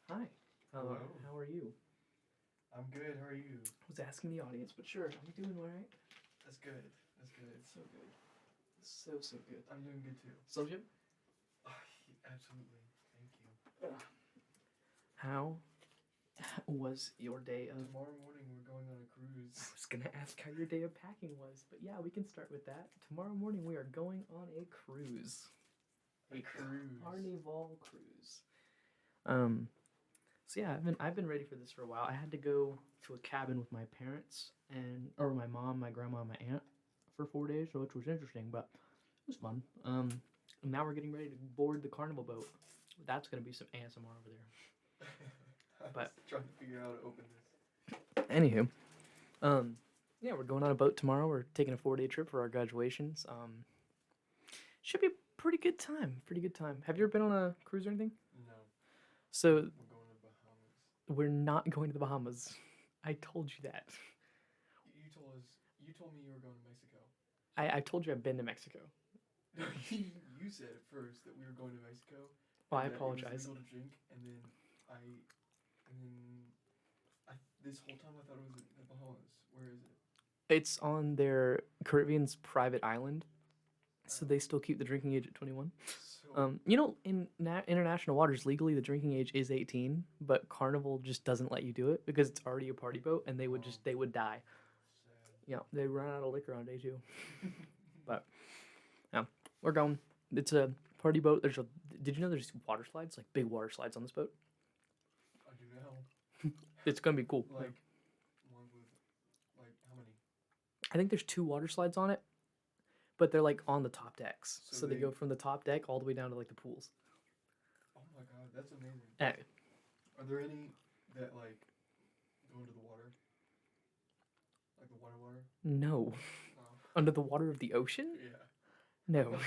Hi. Hello. How are you? I'm good. How are you? I was asking the audience, but sure, I'm doing all right. That's good. That's good. So good. So good. I'm doing good too. Subject? Absolutely. Thank you. How was your day of... Tomorrow morning we're going on a cruise. I was going to ask how your day of packing was, but yeah, we can start with that. Tomorrow morning we are going on a cruise. A cruise. Carnival cruise. So yeah, I've been ready for this for a while. I had to go to a cabin with my parents or my mom, my grandma, and my aunt for 4 days, which was interesting, but it was fun. And now we're getting ready to board the Carnival boat. That's gonna be some ASMR over there. I was But trying to figure out how to open this. anywho, yeah, we're going on a boat tomorrow. We're taking a 4-day trip for our graduations. Should be a pretty good time. Pretty good time. Have you ever been on a cruise or anything? No. So We're going to Bahamas. we're not going to the Bahamas. I told you that. You told me you were going to Mexico. I told you I've been to Mexico. You said at first that we were going to Mexico. Well, I and that apologize. It was legal to drink, and then this whole time I thought it was in the Bahamas. Where is it? It's on their Caribbean's private island, so they still keep the drinking age at 21. So In international waters, legally the drinking age is 18, but Carnival just doesn't let you do it because it's already a party boat, and they would die. sad. Yeah, they run out of liquor on day 2. But yeah, we're going. It's a party boat. Did you know there's water slides, like big water slides on this boat? I do now. It's gonna be cool. Like ones with how many? I think there's 2 water slides on it, but they're like on the top decks. So they go from the top deck all the way down to like the pools. Oh my god, that's amazing. Anyway. Are there any that go into the water? Like the water? No. No. Under the water of the ocean? Yeah. No.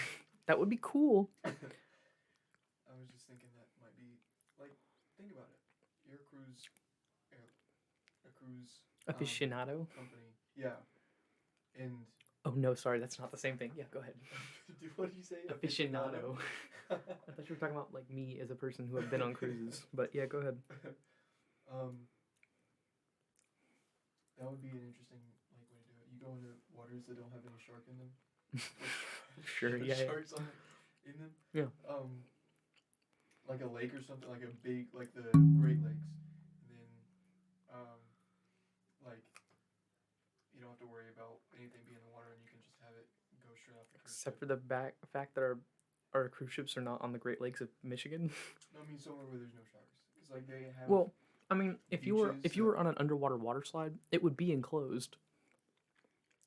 That would be cool. I was just thinking that might be think about it. You're a cruise Aficionado? company. Yeah. And Oh no, sorry, that's not the same thing. Yeah, go ahead. what did you say? Aficionado. I thought you were talking about like me as a person who have been on cruises. But yeah, go ahead. That would be an interesting way to do it. You go into waters that don't have any shark in them. Sure, yeah. Sharks in them. Yeah. Like a lake or something, like a big, like the Great Lakes, and then you don't have to worry about anything being in the water, and you can just have it go straight off the cruise Except ship. for the fact that our cruise ships are not on the Great Lakes of Michigan. No, I mean somewhere where there's no sharks, because they have. Well, I mean, if you were on an underwater water slide, it would be enclosed.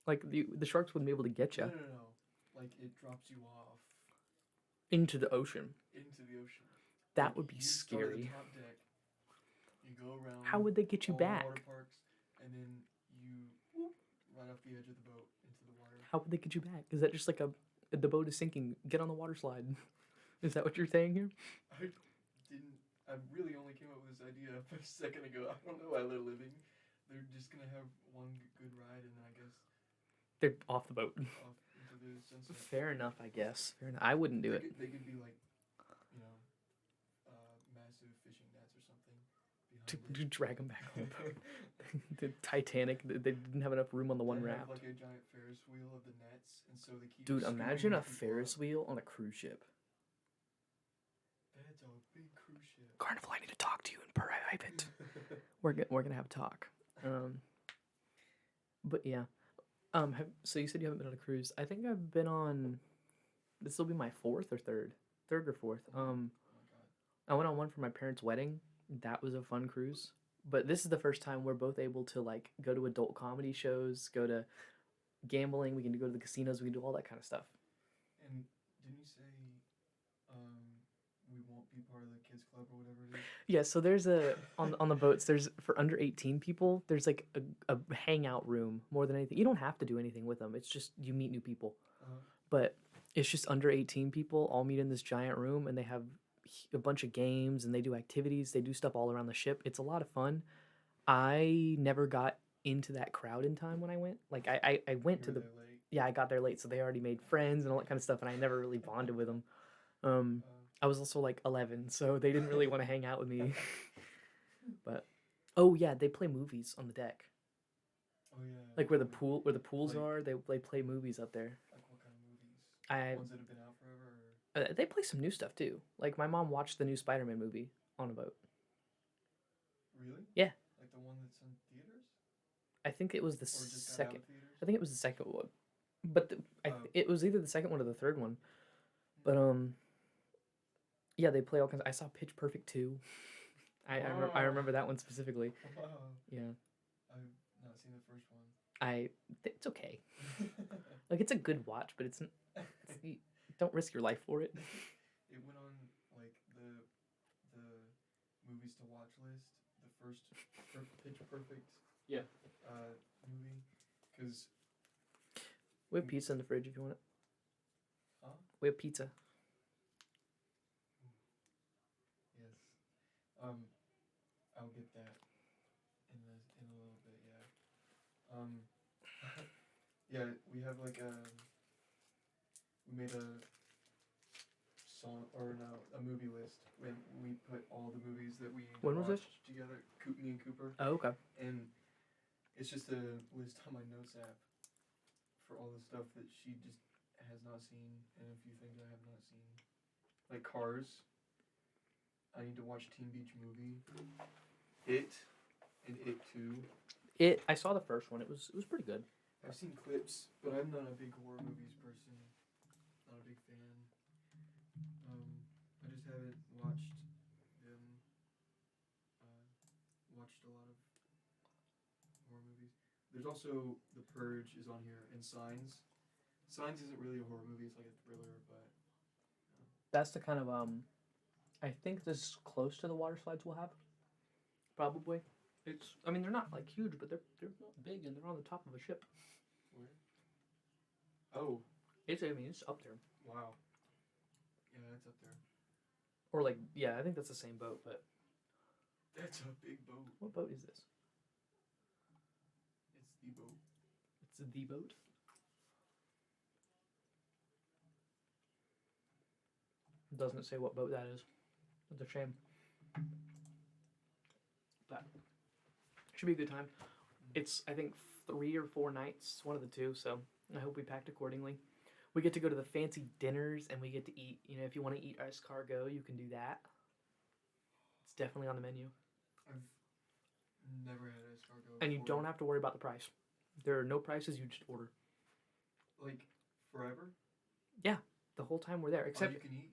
Like the sharks wouldn't be able to get you. No. Like it drops you off Into the ocean. into the ocean. That would be You start at the scary. top deck. You go around. How would they get you all the back? water parks, and then you right off the edge of the boat into the water. How would they get you back? Is that just like the boat is sinking? Get on the water slide. Is that what you're saying here? I really only came up with this idea a second ago. I don't know why they're living. They're just gonna have one good ride, and then I guess They're off the boat. off into the sunset. Fair enough, I guess. Fair enough. I wouldn't do it. They could be like, massive fishing nets or something behind To drag them back home. The Titanic, they didn't have enough room on the one They raft. have like a giant Ferris wheel of the nets, and so they keep. Dude, imagine a scooping people Ferris up. wheel on a cruise ship. That's a big cruise ship. Carnival, I need to talk to you in private. We're gonna have a talk. But yeah. So you said you haven't been on a cruise. I think I've been on. This will be my 4th or 3rd, 3rd or 4th. Oh my god. I went on one for my parents' wedding. That was a fun cruise. But this is the first time we're both able to like go to adult comedy shows, go to gambling. We can go to the casinos. We can do all that kind of stuff. And didn't you say, we won't be part of the kids club or whatever it is? Yeah. So there's on the boats. There's for under 18 people. There's like a hangout room more than anything. You don't have to do anything with them. It's just you meet new people. But it's just under 18 people all meet in this giant room, and they have a bunch of games, and they do activities. They do stuff all around the ship. It's a lot of fun. I never got into that crowd in time when I went. Like I went to the I got there late, so they already made friends and all that kind of stuff, and I never really bonded with them. I was also like 11, so they didn't really want to hang out with me. But oh yeah, they play movies on the deck. Oh yeah. Like where the pools Like- are, they play movies up there. Like what kind of movies? I Ones that have been out forever? Or... they play some new stuff too. Like my mom watched the new Spider-Man movie on a boat. Really? Yeah. Like the one that's in theaters? I think it was the Or just got out second. of theaters? I think it was the second one, but it was either the second one or the third one. But yeah, they play all kinds. I saw Pitch Perfect 2. I remember that one specifically. Wow. Yeah, I've not seen the first one. it's okay. Like it's a good watch, but you don't risk your life for it. It went on like the movies to watch list. The first Pitch Perfect. Yeah. Movie, because We have pizza in the fridge if you want it. Huh? We have pizza. Yes. I'll get that in a little bit. Yeah. Yeah, we have like we made a song or no a movie list when we put all the movies that we When was this? watched together. Me and Cooper, Oh, okay. and it's just a list on my notes app for all the stuff that she just has not seen and a few things I have not seen, like Cars. I need to watch Teen Beach Movie. It and It Too. I saw the first one. It was pretty good. I've seen clips, but I'm not a big horror movies person. Not a big fan. I just haven't watched them. Watched a lot of horror movies. There's also The Purge is on here and Signs. Signs isn't really a horror movie. It's like a thriller, but That's the kind of I think this is close to the water slides we'll have. Probably. I mean they're not like huge, but they're not big and they're on the top of a ship. where? Oh, It's up there. wow. Yeah, that's up there. Or like I think that's the same boat, but That's a big boat. what boat is this? It's the boat. It's the boat. Doesn't say what boat that is. It's a shame. But should be a good time. It's I think 3 or 4 nights, one of the two. So I hope we packed accordingly. We get to go to the fancy dinners and we get to eat. You know, if you want to eat escargot, you can do that. It's definitely on the menu. I've never had escargot. And you before. don't have to worry about the price. There are no prices. You just order. Like forever. The whole time we're there, All except you can eat.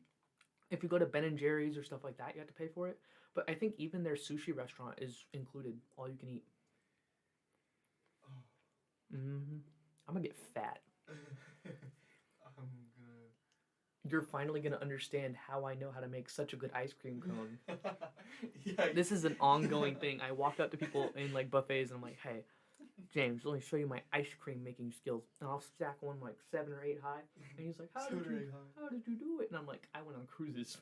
if you go to Ben and Jerry's or stuff like that, you have to pay for it. But I think even their sushi restaurant is included, all you can eat. Oh. I'm gonna get fat. I'm gonna. You're finally gonna understand how I know how to make such a good ice cream cone. Yeah. This is an ongoing thing. I walk up to people in like buffets and I'm like, "Hey, James, let me show you my ice cream making skills." And I'll stack one like 7 or 8 high. And he's like, "How did you do it?" And I'm like, "I went on cruises."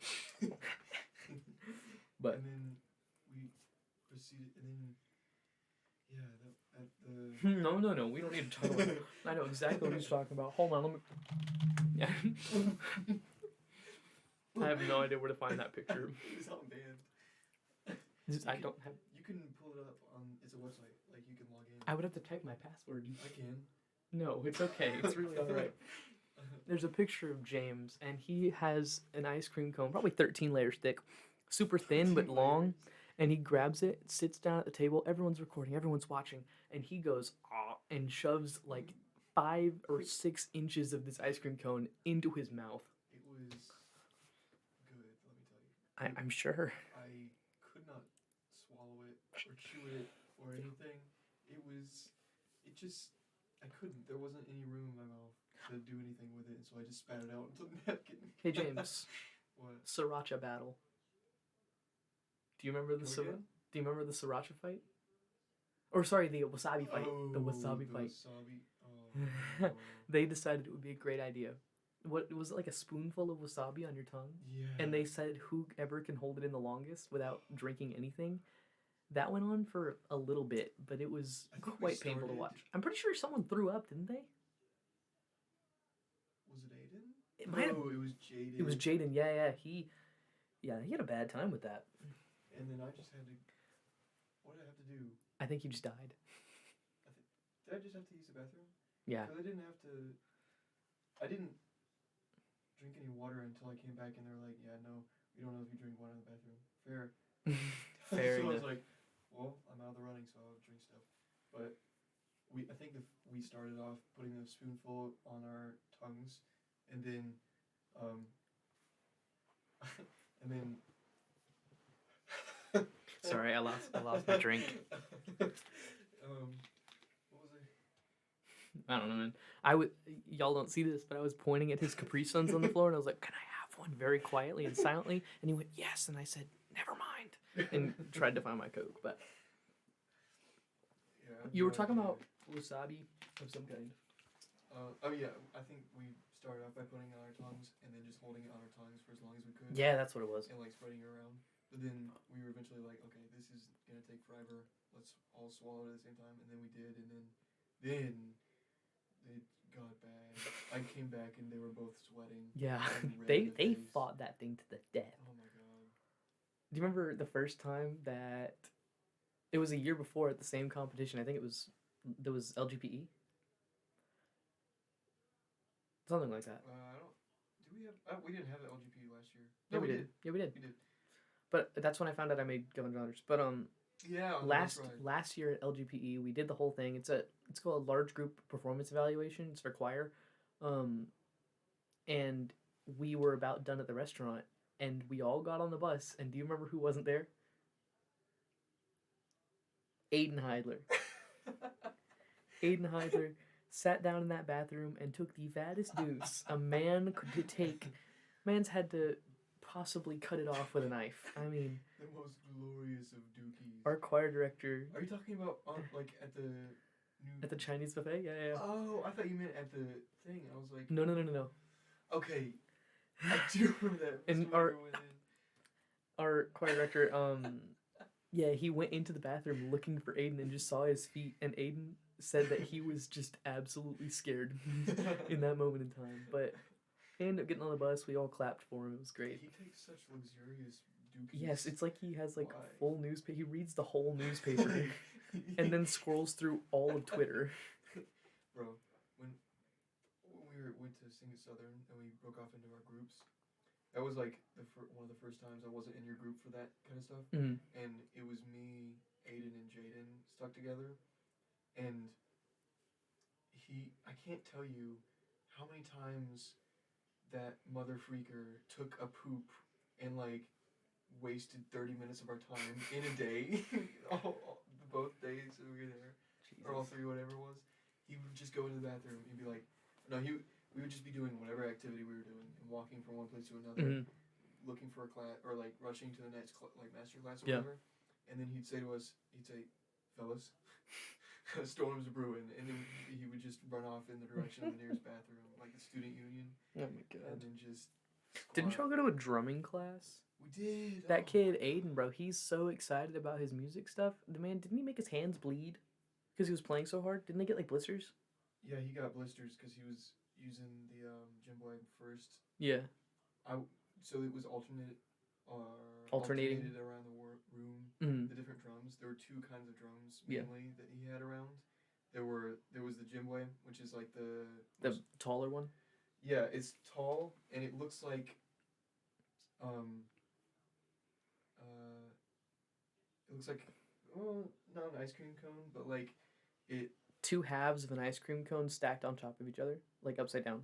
But and then we proceeded, and then at the no, we don't need to talk about it. I know exactly what he's talking about. Hold on, let me. Yeah. I have no idea where to find that picture. It's on band. I don't have. You can pull it up on. It's a website. Like you can log in. I would have to type my password. I can. No, it's okay. It's really alright. There's a picture of James, and he has an ice cream cone, probably 13 layers thick, super thin but 13 long. layers. And he grabs it, sits down at the table. Everyone's recording, everyone's watching, and he goes and shoves like 5 or 6 inches of this ice cream cone into his mouth. It was good. Let me tell you. I'm sure. I could not swallow it or chew it or anything. It just, I couldn't. There wasn't any room in my mouth to do anything with it, and so I just spat it out into the napkin. Hey James, What? sriracha battle. Do you remember the Come again? Do you remember the sriracha fight? Or sorry, the wasabi fight. The wasabi the fight. Wasabi. Oh, no. They decided it would be a great idea. What was it, like a spoonful of wasabi on your tongue? Yeah. And they said whoever can hold it in the longest without drinking anything. That went on for a little bit, but it was I think we quite painful to started- watch. I'm pretty sure someone threw up, didn't they? Was it Aiden? It might have. No, it was Jaden. It was Jaden. Yeah. Yeah, he had a bad time with that. And then I just had to. What did I have to do? I think you just died. Did I just have to use the bathroom? Yeah. Because I didn't have to. I didn't drink any water until I came back, and they were like, "Yeah, no, we don't know if you drink water in the bathroom." Fair. Fair So I was enough. like, "Well, I'm out of the running, so I'll drink stuff." But I think we started off putting a spoonful on our tongues, and then, um, and then. Sorry, I lost my drink. What was I? I don't know, man. Y'all don't see this, but I was pointing at his Capri Suns on the floor, and I was like, "Can I have one?" Very quietly and silently, and he went, "Yes," and I said, "Never mind," and tried to find my Coke. But Yeah, you were talking about wasabi of some kind. Oh yeah, I think we started off by putting it on our tongues and then just holding it on our tongues for as long as we could. Yeah, that's what it was. And like spreading it around. But then we were eventually like, okay, this is gonna take forever. Let's all swallow it at the same time. And then we did, and then it got bad. I came back and they were both sweating. Yeah, and red they in the face. fought that thing to the death. Oh my god. Do you remember the first time that it was a year before at the same competition? I think there was LGPE, something like that. I don't. Do we have? We didn't have the LGP last year. Yeah, we did. Yeah, we did. We did. But that's when I found out I made Governor Daughters. But Yeah. last year at LGPE we did the whole thing. It's called a large group performance evaluation. It's for choir, and we were about done at the restaurant, and we all got on the bus. And do you remember who wasn't there? Aiden Heidler. Aiden Heidler sat down in that bathroom and took the fattest deuce a man could take. Man's had to possibly cut it off with a knife. I mean, the most glorious of dookies. our choir director. Are you talking about like at the new? At the Chinese buffet? Yeah, yeah. Oh, I thought you meant at the thing. I was like, No. okay, I do remember that. And our choir director, yeah, he went into the bathroom looking for Aiden and just saw his feet, and Aiden said that he was just absolutely scared in that moment in time. But he ended up getting on the bus. We all clapped for him. It was great. He takes such luxurious dookies. Yes, it's like he has like Why? a full newspaper. He reads the whole newspaper and then scrolls through all of Twitter. Bro, when we went to sing at Southern and we broke off into our groups, that was like one of the first times I wasn't in your group for that kind of stuff. Mm. And it was me, Aiden, and Jaden stuck together. And I can't tell you how many times that mother freaker took a poop and like wasted 30 minutes of our time in a day. Both days that we were there. Jesus. Or all three, whatever it was. He would just go into the bathroom and be like, we would just be doing whatever activity we were doing and walking from one place to another, looking for a class, or like rushing to the next like master class or whatever. And then he'd say to us, fellas, a storm's brewing, and then he would just run off in the direction of the nearest bathroom, like the student union. Oh my god. And then just squat. Didn't y'all go to a drumming class? We did. That kid, Aiden, bro, he's so excited about his music stuff. The man, didn't he make his hands bleed? Because he was playing so hard? Didn't they get like blisters? Yeah, he got blisters because he was using the Gym Boy first. Yeah. So it was alternating around the room. Mm-hmm. The different drums. There were two kinds of drums mainly that he had around. There was the Gym Boy, which is like the taller one. Yeah, it's tall and it looks like it looks like not an ice cream cone, but like it. Two halves of an ice cream cone stacked on top of each other, like upside down.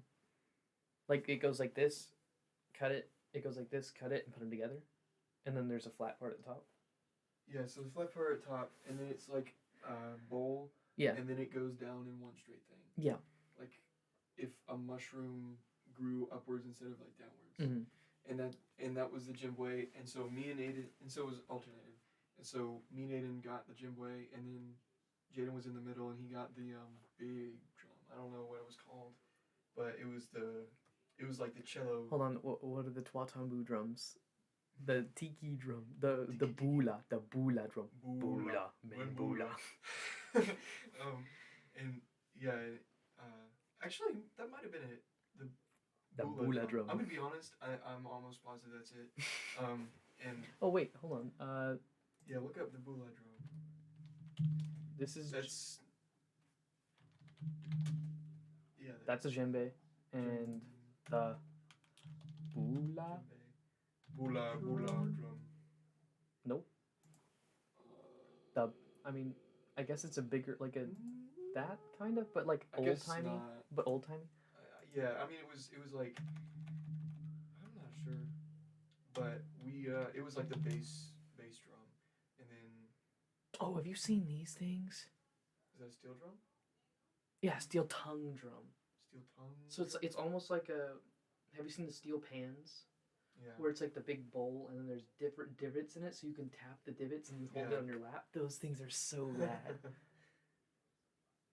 Like it goes like this, cut it. It goes like this, cut it, and put them together. And then there's a flat part at the top. Yeah, so the flat part at the top, and then it's like a bowl. Yeah. And then it goes down in one straight thing. Yeah. Like if a mushroom grew upwards instead of like downwards. Mm-hmm. And that was the Jimbwe, and so me and Aiden, and so it was alternated. And so me and Aiden got the Jimbwe, and then Jaden was in the middle, and he got the big drum. I don't know what it was called, but it was like the cello. Hold on, what are the Twatambu drums? The tiki drum, the bula drum. Bula, man, bula. And yeah, actually that might have been it. The The Bula Bula drum. drum. I'm gonna be honest. I'm almost positive that's it. And Oh wait, hold on. yeah, look up the Bula drum. This is That's yeah. that's a djembe, and the Bula. Bula drum. Nope. The I mean, I guess it's a bigger like a that kind of, but like I old guess timey. not. But old timey. Yeah, I mean it was like I'm not sure, but we it was like the bass drum, and then Oh, have you seen these things? is that a steel drum? Yeah, steel tongue drum. Steel tongue. So it's almost like a. Have you seen the steel pans? Yeah. Where it's like the big bowl and then there's different divots in it, so you can tap the divots and you hold it on your lap. Those things are so rad.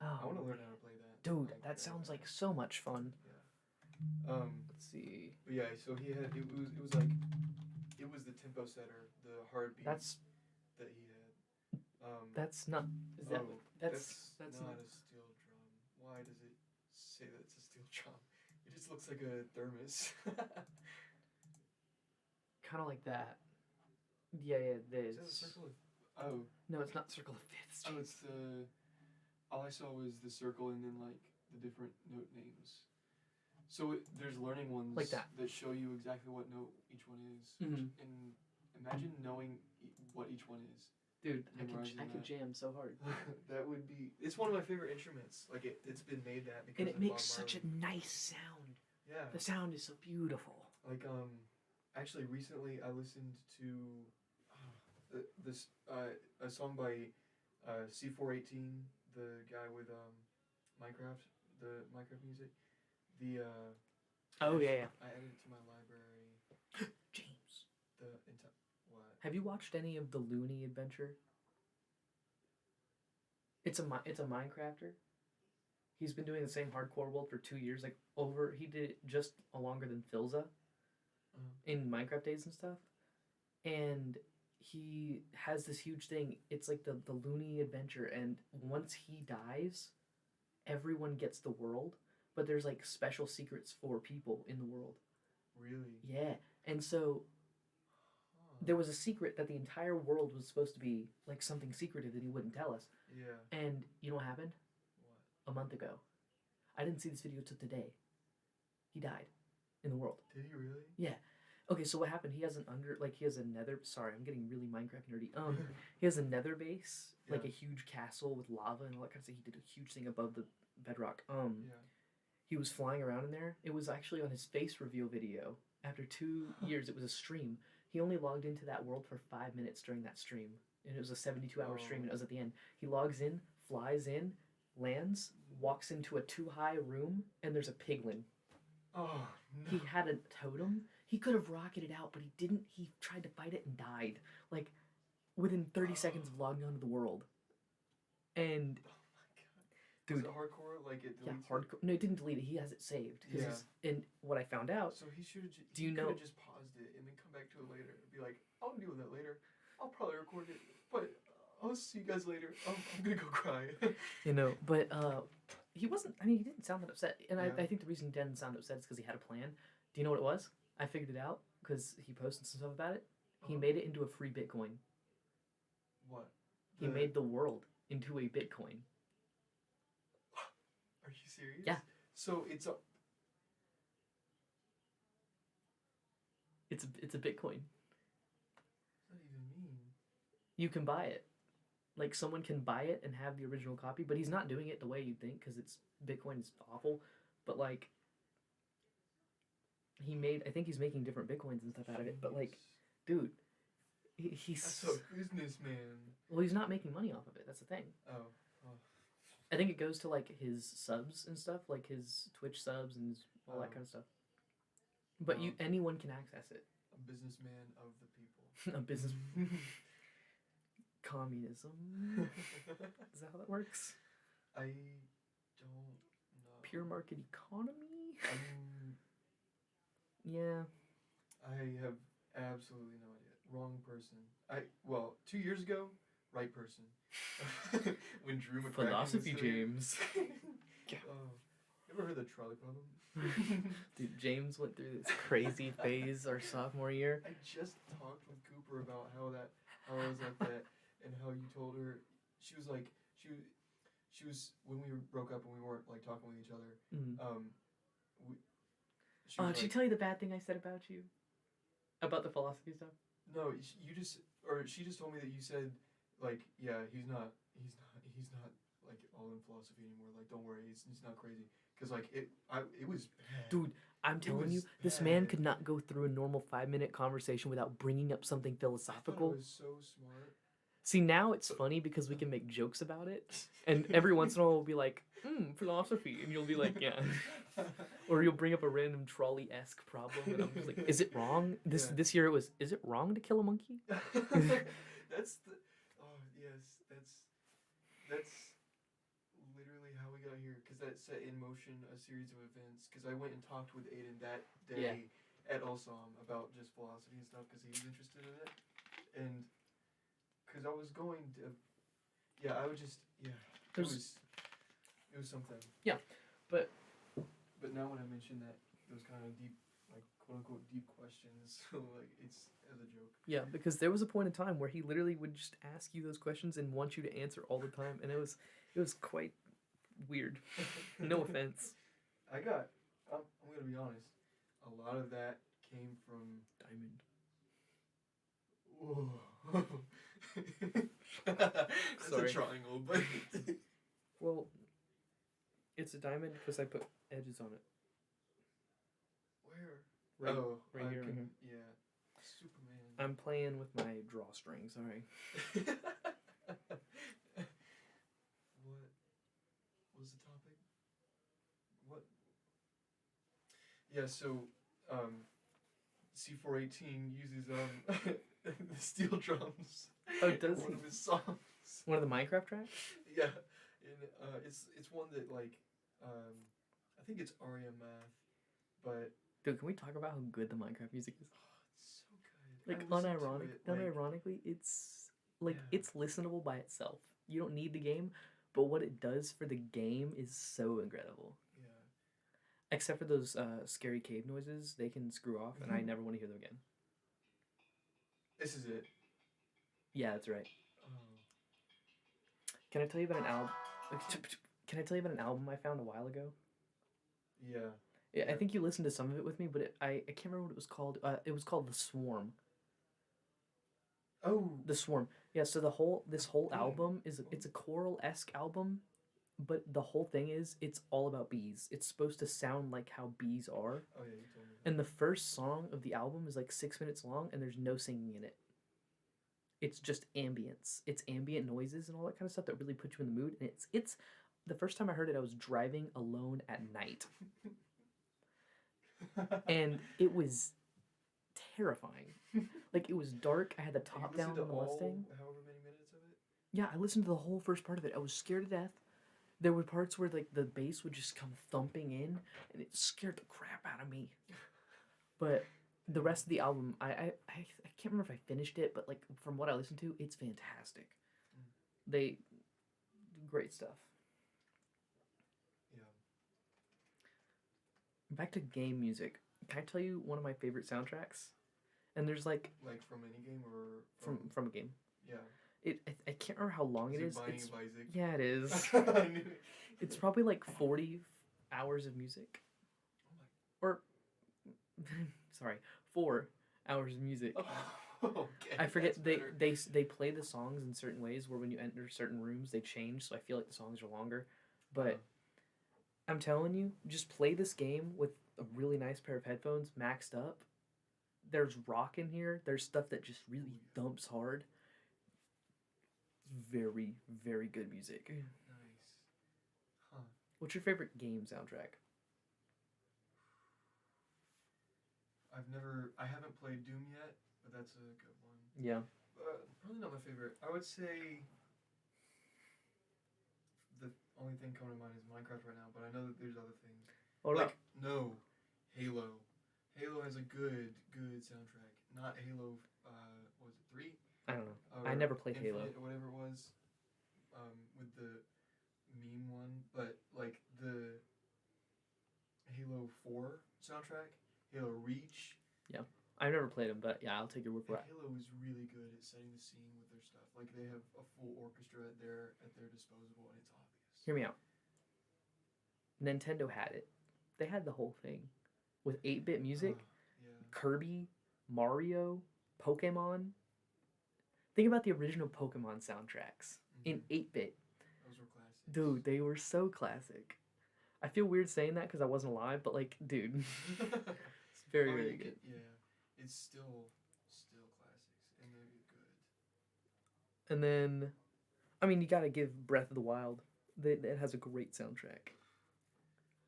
Oh, I want to learn how to play that. dude, like, that sounds like so much fun. Yeah. Let's see. But yeah, so he had it was like it was the tempo setter, the heartbeat That's that he had. that's not. Is that oh, that's not a steel drum. Why does it say that it's a steel drum? It just looks like a thermos. kind of like that. Yeah, Is that a circle of? Oh. No, it's not circle of fifths. Oh, it's the. All I saw was the circle and then like the different note names. So there's learning ones like that show you exactly what note each one is. Mm-hmm. And imagine knowing what each one is. Dude, I could jam so hard. That would be. It's one of my favorite instruments. Like it's been made that because. And it makes such a nice sound. Yeah. The sound is so beautiful. Like actually recently I listened to this a song by C418, the guy with Minecraft, the Minecraft music. The oh yeah. I added it to my library. James. What? Have you watched any of the Looney Adventure? It's a Minecrafter. He's been doing the same hardcore world for 2 years. He did it just longer than Philza in Minecraft days and stuff. And he has this huge thing. It's like the Looney Adventure, and once he dies, everyone gets the world, but there's like special secrets for people in the world. Really? Yeah. And so there was a secret that the entire world was supposed to be like something secretive that he wouldn't tell us. Yeah. And you know what happened? What? A month ago. I didn't see this video till today. He died in the world. Did he really? Yeah. Okay, so what happened? He has a nether. Sorry, I'm getting really Minecraft nerdy. He has a nether base, like a huge castle with lava and all that kind of stuff. He did a huge thing above the bedrock. He was flying around in there. It was actually on his face reveal video. After 2 years, it was a stream. He only logged into that world for 5 minutes during that stream, and it was a 72-hour stream. And it was at the end. He logs in, flies in, lands, walks into a too-high room, and there's a piglin. Oh no. He had a totem. He could have rocketed out, but he didn't. He tried to fight it and died. Like, within 30 seconds of logging onto the world. And, oh my god. dude. Was it hardcore? Like it deletes hardcore. No, it didn't delete it. He has it saved. Yeah. And what I found out. So he should have. Do you know? Could have just paused it and then come back to it later and be like, I'll deal with that later. I'll probably record it, but I'll see you guys later. I'm gonna go cry. But he wasn't. I mean, he didn't sound that upset. And I think the reason he didn't sound upset is because he had a plan. Do you know what it was? I figured it out because he posted some stuff about it. He made it into a free Bitcoin. What? He made the world into a Bitcoin. Are you serious? Yeah. So it's a. It's a Bitcoin. What does that even mean? You can buy it. Like, someone can buy it and have the original copy, but he's not doing it the way you'd think because Bitcoin is awful. But like, I think he's making different Bitcoins and stuff out of it. But like, dude, he's That's a businessman. Well, he's not making money off of it. That's the thing. Oh. I think it goes to like his subs and stuff, like his Twitch subs and all that kind of stuff. But anyone can access it. A businessman of the people. A business. Communism. Is that how that works? I don't know. Pure market economy. Yeah. I have absolutely no idea. Wrong person. 2 years ago, right person. When Drew McCracken Philosophy James. Oh, Ever heard the trolley problem? Dude, James went through this crazy phase our sophomore year. I just talked with Cooper about how I was like that, and how you told her she was like she was when we broke up and we weren't like talking with each other. Mm. We, she Oh, was did she like, tell you the bad thing I said about you? About the philosophy stuff? no, you just or she just told me that you said like yeah he's not like all in philosophy anymore. Like don't worry, he's not crazy. Cause like it was bad. Dude, I'm telling you, was this man bad. could not go through a normal 5-minute conversation without bringing up something I thought philosophical. it was so smart. See, now it's funny because we can make jokes about it, and every once in a while we'll be like, philosophy, and you'll be like, yeah. Or you'll bring up a random trolley-esque problem, and I'm just like, is it wrong? This year it was, is it wrong to kill a monkey? That's the yes, that's literally how we got here, because that set in motion a series of events. Because I went and talked with Aiden that day at Ulsom about just philosophy and stuff, because he was interested in it, and because I was going to, I would just it was something. Yeah, but now when I mention that those kind of deep, like quote unquote deep questions, like it's as a joke. Yeah, because there was a point in time where he literally would just ask you those questions and want you to answer all the time, and it was quite weird. No offense. I'm gonna be honest. A lot of that came from Diamond. Whoa. That's Sorry. a triangle, but Well, it's a diamond because I put edges on it. where? Right here. Can, yeah. Superman. I'm playing with my drawstring. Sorry. What was the topic? What? Yeah. So, C418 uses the steel drums. Oh, does one he? of his songs. One of the Minecraft tracks? Yeah, and it's one that like I think it's Aria Math, but Dude, can we talk about how good the Minecraft music is? it's so good. Like I listened to unironically, it's like Yeah. it's listenable by itself. You don't need the game, but what it does for the game is so incredible. Yeah. Except for those scary cave noises, they can screw off, and I never want to hear them again. This is it. Yeah, that's right. Oh. Can I tell you about an album? Can I tell you about an album I found a while ago? Yeah. Yeah, I think you listened to some of it with me, but I can't remember what it was called. It was called The Swarm. Oh. The Swarm. Yeah, so this whole album it's a choral-esque album, but the whole thing is it's all about bees. It's supposed to sound like how bees are. Oh yeah, you told me. And the first song of the album is like 6 minutes long, and there's no singing in it. It's just ambience. It's ambient noises and all that kind of stuff that really puts you in the mood. And it's the first time I heard it, I was driving alone at night, and it was terrifying. Like it was dark. I had the top down on the Mustang. However many minutes of it. Yeah, I listened to the whole first part of it. I was scared to death. There were parts where like the bass would just come thumping in, and it scared the crap out of me. But the rest of the album, I can't remember if I finished it, but like from what I listened to, it's fantastic. They do great stuff. Yeah. Back to game music. Can I tell you one of my favorite soundtracks? And there's like from any game or from a game. Yeah. I can't remember how long it is. Binding of Isaac? Yeah, it is. I knew it. It's probably like 40 hours of music. Or sorry, 4 hours of music. Okay, I forget that's they play the songs in certain ways where when you enter certain rooms they change, so I feel like the songs are longer. But I'm telling you, just play this game with a really nice pair of headphones maxed up. There's rock in here. There's stuff that just really thumps hard. Very, very good music. Nice. Huh. What's your favorite game soundtrack? I haven't played Doom yet, but that's a good one. Yeah. Probably not my favorite. I would say the only thing coming to mind is Minecraft right now, but I know that there's other things. All right. No, Halo. Halo has a good soundtrack. Not Halo. What was it 3? I don't know. I never played Halo. Or whatever it was. With the meme one, but like the Halo 4 soundtrack, Halo Reach. I've never played them, but yeah, I'll take your word for And it. Halo is really good at setting the scene with their stuff. Like they have a full orchestra at their disposal, and it's obvious. Hear me out. Nintendo had it. They had the whole thing with 8-bit music, Yeah. Kirby, Mario, Pokemon. Think about the original Pokemon soundtracks in 8-bit. Those were classics. Dude, they were so classic. I feel weird saying that because I wasn't alive, but like, dude, it's very, very good. It's still classics, and they're good. And then, I mean, you gotta give Breath of the Wild. It has a great soundtrack.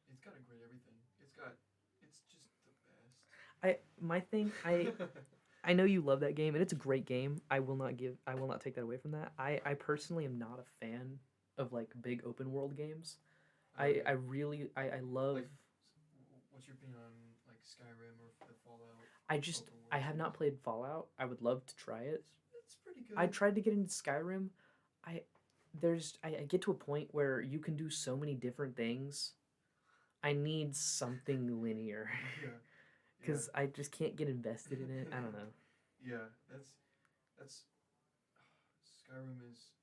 It's got a great everything. It's just the best. I know you love that game, and it's a great game. I will not take that away from that. I personally am not a fan of like big open world games. I love. Like, what's your opinion on like Skyrim or the Fallout? I have not played Fallout. I would love to try it. It's pretty good. I tried to get into Skyrim. I get to a point where you can do so many different things. I need something linear. Because I just can't get invested in it. I don't know. Yeah, that's Skyrim is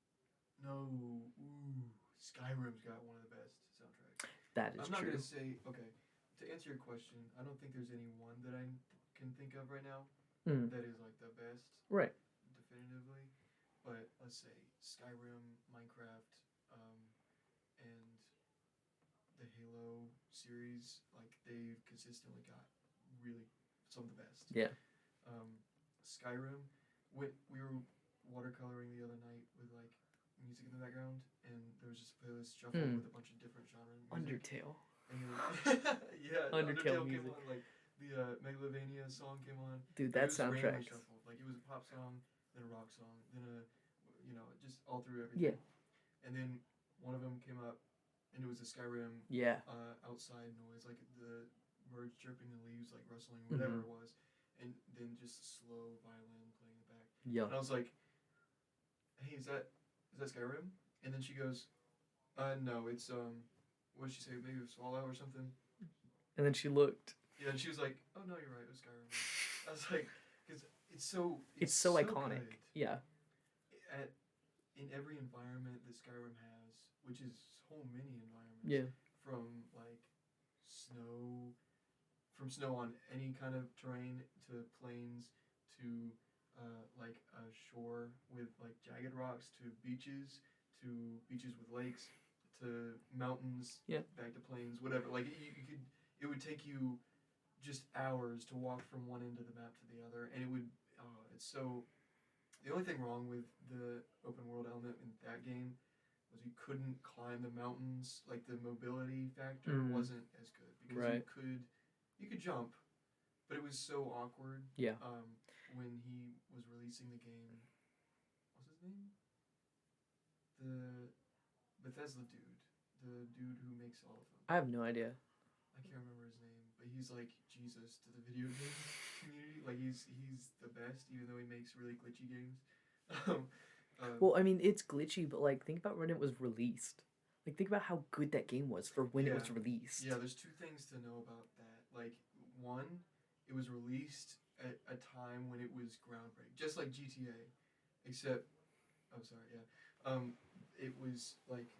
no. Ooh, Skyrim's got one of the best soundtracks. That is true. I'm not gonna say okay. To answer your question, I don't think there's any one that I can think of right now that is like the best. Right. Definitively, but let's say Skyrim, Minecraft, and the Halo series, like they've consistently got really some of the best. Yeah. Skyrim, we were watercoloring the other night with like music in the background, and there was just a playlist shuffle with a bunch of different genre music. Undertale. And Undertale music. came on, like the Megalovania song came on. Dude, that soundtrack. Like it was a pop song, then a rock song, then just all through everything. Yeah. And then one of them came up, and it was a Skyrim. Outside noise, like the birds chirping, the leaves like rustling, whatever it was, and then just slow violin playing in the back. Yeah. And I was like, "Hey, is that Skyrim?" And then she goes, no, it's what did she say? Maybe it was Fallout or something." And then she looked. Yeah, and she was like, "Oh no, you're right. It was Skyrim." I was like, because it's so iconic. Good. Yeah. In every environment that Skyrim has, which is so many environments. Yeah. From like snow on any kind of terrain to plains to like a shore with like jagged rocks to beaches with lakes to mountains, back to plains, whatever. Like it would take you just hours to walk from one end of the map to the other, and it would. It's so. The only thing wrong with the open world element in that game was you couldn't climb the mountains. Like the mobility factor wasn't as good because you could jump, but it was so awkward. Yeah. When he was releasing the game, what's his name? The Bethesda dude, the dude who makes all of them. I have no idea. I can't remember his name, but he's like Jesus to the video game community. Like he's the best, even though he makes really glitchy games. Well, I mean, it's glitchy, but like, think about when it was released. Like, think about how good that game was for when it was released. Yeah, there's two things to know about that. Like, one, it was released at a time when it was groundbreaking, just like GTA, except, it was like.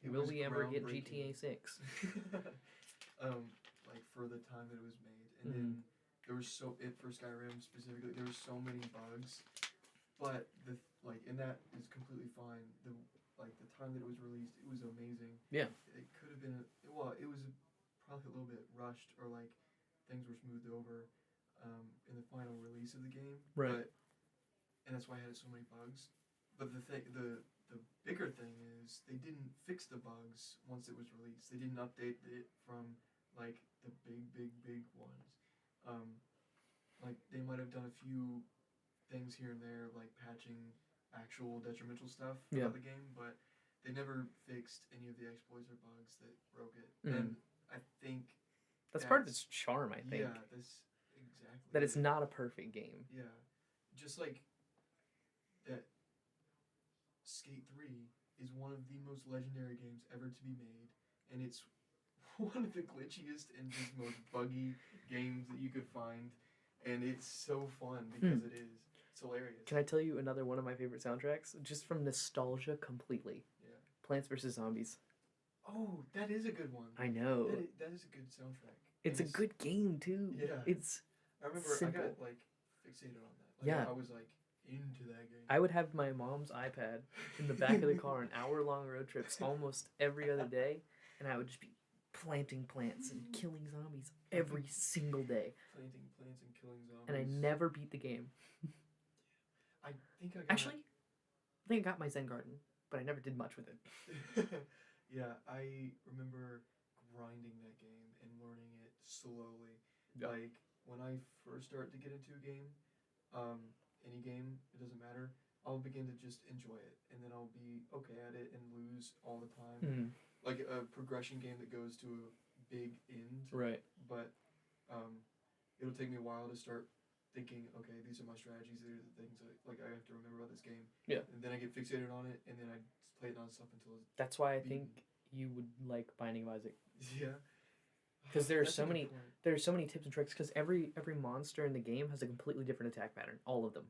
Will we ever get GTA 6? Like for the time that it was made, and then there was for Skyrim specifically, there were so many bugs, but and that is completely fine. The time that it was released, it was amazing. Yeah. It could have been it was probably a little bit rushed, or like things were smoothed over in the final release of the game. Right. And that's why I had so many bugs. But the bigger thing is they didn't fix the bugs once it was released. They didn't update it from like the big ones. Like they might have done a few things here and there, like patching actual detrimental stuff about the game, but they never fixed any of the exploits or bugs that broke it. And I think that's part of its charm. I think. Yeah, that's exactly. That it's not a perfect game. Yeah, just like that. Skate 3 is one of the most legendary games ever to be made, and it's one of the glitchiest and just most buggy games that you could find, and it's so fun because it is. It's hilarious. Can I tell you another one of my favorite soundtracks? Just from nostalgia completely. Yeah. Plants vs. Zombies. Oh, that is a good one. I know. That is a good soundtrack. It's a good game, too. Yeah. It's I remember simple. I got, like, fixated on that. Like, Yeah. I was, like, into that game. I would have my mom's iPad in the back of the car on hour-long road trips almost every other day, and I would just be planting plants and killing zombies every single day. Planting plants and killing zombies. And I never beat the game. I think I got... Actually, I think I got my Zen Garden, but I never did much with it. Yeah, I remember grinding that game and learning it slowly. Yeah. Like, when I first start to get into a game, any game, it doesn't matter, I'll begin to just enjoy it, and then I'll be okay at it and lose all the time. Mm. Like a progression game that goes to a big end. Right. But it'll take me a while to start thinking, okay, these are my strategies, these are the things that, like, I have to remember about this game. Yeah. And then I get fixated on it, and then I just play it nonstop until it's That's why I beaten. think you would like Binding of Isaac. Yeah. Because there are That's so a good many point. there's so many tips and tricks, because every monster in the game has a completely different attack pattern, all of them.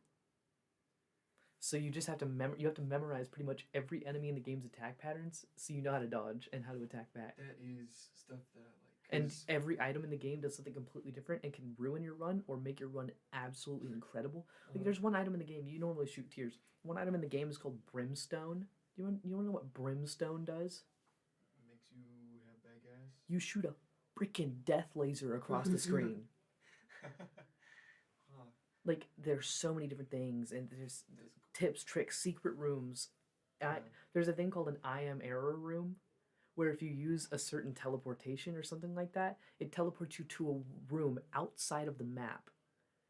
So you just have to memorize pretty much every enemy in the game's attack patterns, so you know how to dodge and how to attack back. That is stuff that I like. And 'cause- every item in the game does something completely different and can ruin your run or make your run absolutely incredible. Like, there's one item in the game, you normally shoot tears. One item in the game is called Brimstone. You want to know what Brimstone does? makes you have bad gas. You shoot a freaking death laser across the screen. Huh. Like, there's so many different things, and there's That's tips, tricks, secret rooms. Yeah. There's a thing called an I am error room, where if you use a certain teleportation or something like that, it teleports you to a room outside of the map.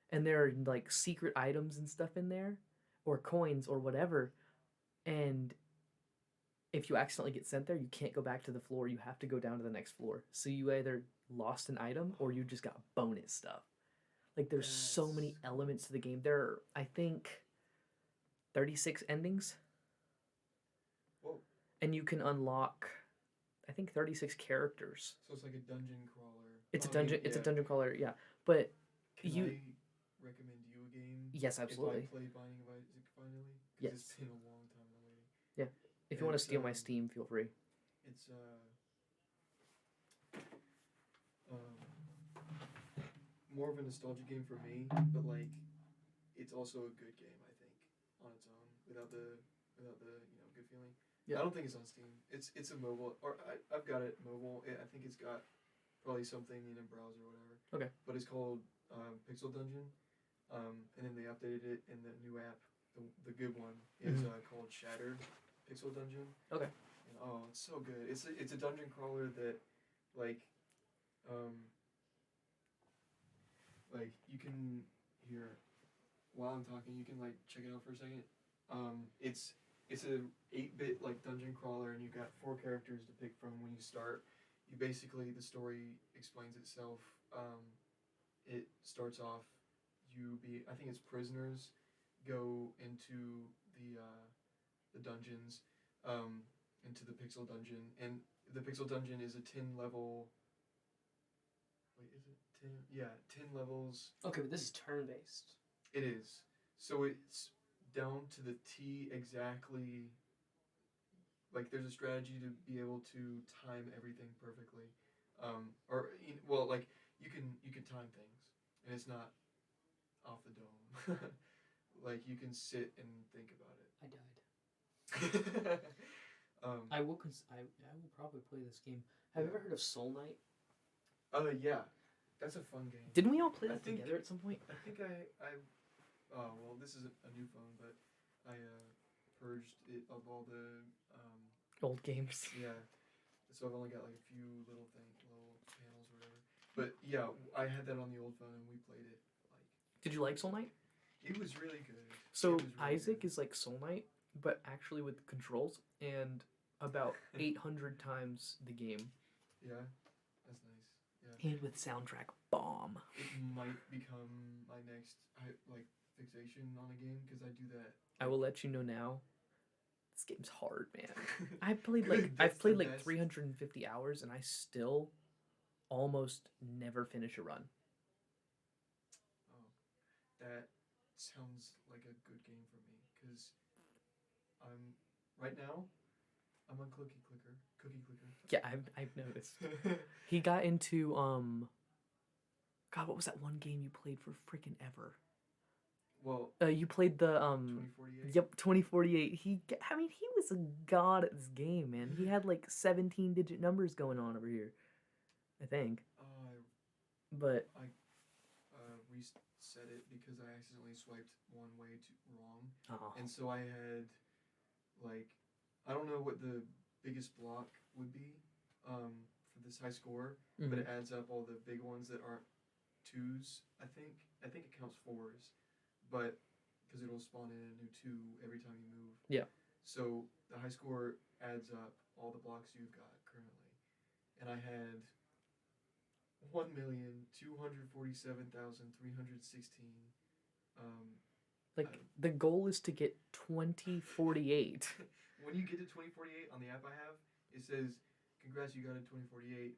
And there are, like, secret items and stuff in there, or coins or whatever. And if you accidentally get sent there, you can't go back to the floor. You have to go down to the next floor. So you either lost an item or you just got bonus stuff. Like, there's so many That's elements to the game. There are, I think, 36 endings. Whoa. And you can unlock, I think, 36 characters. So it's like a dungeon crawler. It's a I dungeon. mean, It's a yeah. dungeon crawler. Yeah, but Can you- I recommend you a game? yes, absolutely. If I play Binding of Isaac finally? 'Cause Yes. It's been a long time in waiting. If you want to It's, steal my Steam, feel free. It's more of a nostalgia game for me, but like it's also a good game, I think, on its own, without the good feeling. Yeah. I don't think it's on Steam. It's a mobile, or I've got it mobile. I think it's got probably something in a browser or whatever. Okay. But it's called Pixel Dungeon, and then they updated it in the new app. The good one is called Shattered Pixel Dungeon. Okay. And, oh, it's so good. It's a dungeon crawler that, like you can hear while I'm talking. You can like check it out for a second. It's a 8-bit like dungeon crawler, and you've got 4 characters to pick from when you start. You basically, the story explains itself. It starts off, I think it's prisoners go into the dungeons, into the Pixel Dungeon, and the Pixel Dungeon is a 10 level. Wait, is it 10? Yeah, 10 levels. Okay, but this is turn-based. It is. So it's down to the T exactly. Like, there's a strategy to be able to time everything perfectly. Like you can time things, and it's not off the dome. Like, you can sit and think about it. I died. I will probably play this game. Have you ever heard of Soul Knight? Yeah, that's a fun game. Didn't we all play I that think- together at some point? I think oh, well, this is a new phone, but I purged it of all the, Old games. yeah, so I've only got like a few little panels or whatever. But yeah, I had that on the old phone and we played it. Like, Did you like Soul Knight? it was really good. So It was really Isaac good. is like Soul Knight, but actually with controls and about 800 times the game, Yeah, that's nice. Yeah, and with soundtrack bomb. it might become my next fixation on a game because I do that. I will let you know now. This game's hard, man. I've played Good, I've that's played the like best. 350 hours, and I still almost never finish a run. Oh, that sounds like a good game for me because I'm right now. I'm on Cookie Clicker. Yeah, I've noticed. He got into God, what was that one game you played for freaking ever? Well, You played the 2048. Yep, 2048. I mean, he was a god at this game, man. He had like 17-digit numbers going on over here, I think. But I reset it because I accidentally swiped one way too wrong, oh, and so I had like I don't know what the biggest block would be for this high score, but it adds up all the big ones that aren't twos. I think it counts fours, but because it'll spawn in a new two every time you move. Yeah. So the high score adds up all the blocks you've got currently, and I had 1,247,316. Like the goal is to get 2048. When you get to 2048 on the app I have, it says, "Congrats, you got a 2048.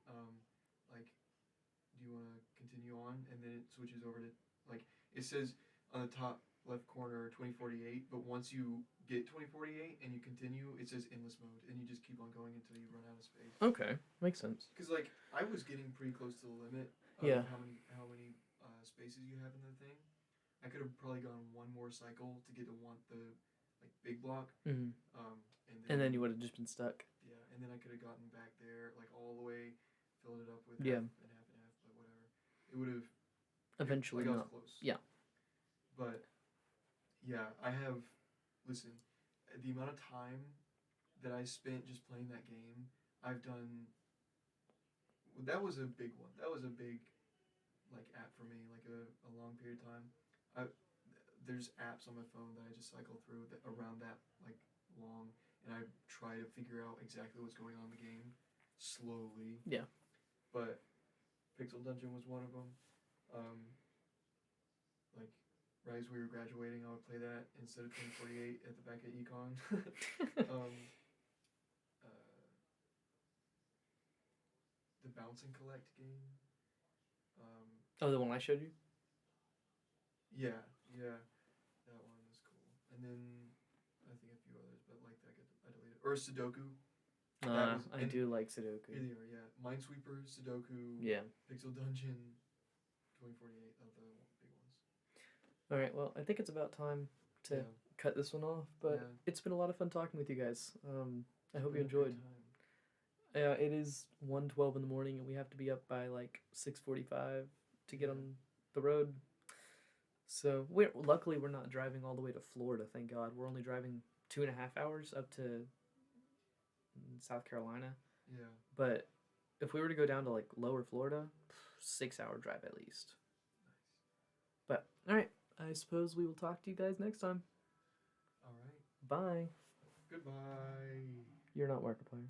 Like, do you want to continue on?" And then it switches over to like it says on the top left corner 2048. But once you get 2048 and you continue, it says endless mode, and you just keep on going until you run out of space. Okay, makes sense. Because like I was getting pretty close to the limit of Yeah. how many spaces you have in the thing. I could have probably gone one more cycle to get to the like big block. Mm-hmm. And then you would have just been stuck. Yeah, and then I could have gotten back there like all the way, filled it up with Yeah. half and half and half, but whatever. It would have Eventually like, I not. was close. Yeah. But yeah, I have. Listen, the amount of time that I spent just playing that game, I've done. That was a big one. That was a big like app for me, like a long period of time. There's apps on my phone that I just cycle through that around that like long, and I try to figure out exactly what's going on in the game slowly. Yeah. But Pixel Dungeon was one of them. Like right as we were graduating, I would play that instead of 2048 at the back of Econ. The Bounce and Collect game. Oh, the one I showed you? Yeah, that one was cool. And then I think a few others, but like that I deleted. Or Sudoku. I do like Sudoku. Here they are, yeah. Minesweeper, Sudoku, Yeah. Pixel Dungeon, 2048, the big ones. All right, well, I think it's about time to cut this one off, but it's been a lot of fun talking with you guys. I hope you enjoyed. Yeah, it is 1:12 in the morning, and we have to be up by like 6:45 to get on the road. So luckily we're not driving all the way to Florida. Thank God. We're only driving 2.5 hours up to South Carolina. Yeah. But if we were to go down to like lower Florida, 6-hour drive at least. Nice. But all right, I suppose we will talk to you guys next time. All right. Bye. Goodbye. You're not Markiplier.